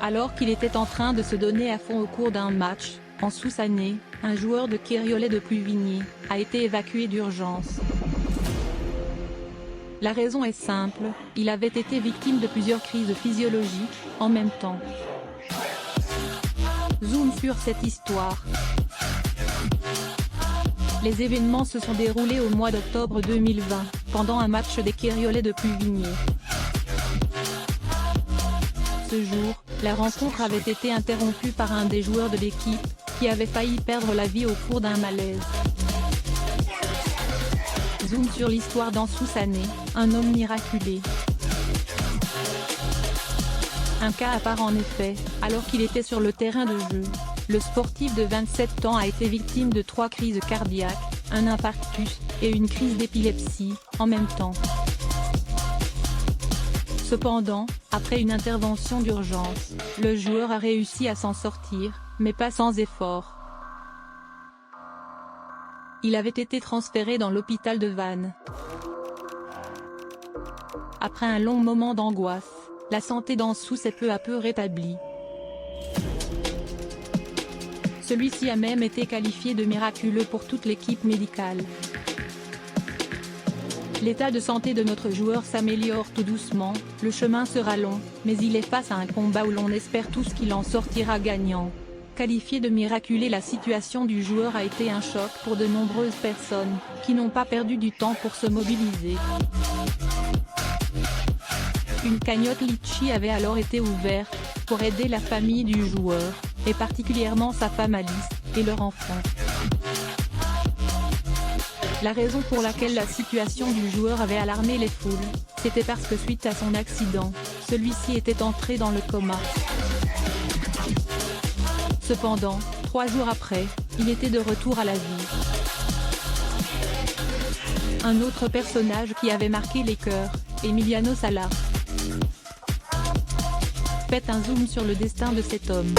Alors qu'il était en train de se donner à fond au cours d'un match, en Soussannais, un joueur de Keriolet de Pluvigny a été évacué d'urgence. La raison est simple, il avait été victime de plusieurs crises physiologiques, en même temps. Zoom sur cette histoire. Les événements se sont déroulés au mois d'octobre 2020, pendant un match des Kériolets de Pluvigny. Ce jour, la rencontre avait été interrompue par un des joueurs de l'équipe, qui avait failli perdre la vie au cours d'un malaise. Zoom sur l'histoire dans Soussannais, un homme miraculé. Un cas à part en effet, alors qu'il était sur le terrain de jeu, le sportif de 27 ans a été victime de 3 crises cardiaques, un infarctus, et une crise d'épilepsie, en même temps. Cependant, après une intervention d'urgence, le joueur a réussi à s'en sortir, mais pas sans effort. Il avait été transféré dans l'hôpital de Vannes. Après un long moment d'angoisse, la santé d'Ansou s'est peu à peu rétablie. Celui-ci a même été qualifié de miraculeux pour toute l'équipe médicale. L'état de santé de notre joueur s'améliore tout doucement, le chemin sera long, mais il est face à un combat où l'on espère tous qu'il en sortira gagnant. Qualifié de miraculé, la situation du joueur a été un choc pour de nombreuses personnes, qui n'ont pas perdu du temps pour se mobiliser. Une cagnotte Litchi avait alors été ouverte, pour aider la famille du joueur, et particulièrement sa femme Alice, et leur enfant. La raison pour laquelle la situation du joueur avait alarmé les foules, c'était parce que suite à son accident, celui-ci était entré dans le coma. Cependant, 3 jours après, il était de retour à la vie. Un autre personnage qui avait marqué les cœurs, Emiliano Sala. Faites un zoom sur le destin de cet homme.